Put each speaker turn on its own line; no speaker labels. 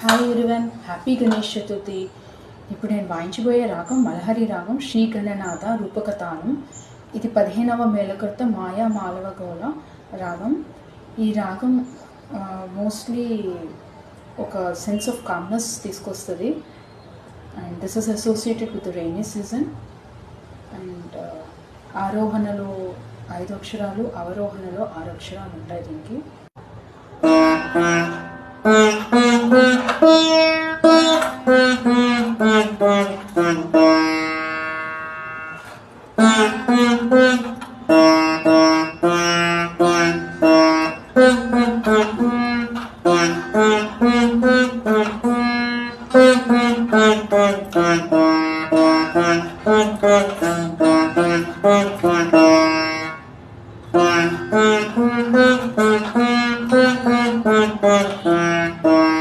Hi everyone, happy Ganesh Chaturthi. ఇప్పుడు నేను వాయించబోయే రాగం మలహరి రాగం, శ్రీ గణనాథ రూపకతానం. ఇది 15వ మేళకర్త మాయా మాలవగౌళ రాగం. ఈ రాగం మోస్ట్లీ ఒక సెన్స్ ఆఫ్ కామ్నెస్ తీసుకొస్తుంది. And this is associated with rainy season. And ఆరోహణలో 5 అక్షరాలు, అవరోహణలో 6 అక్షరాలు ఉంటాయి దీనికి.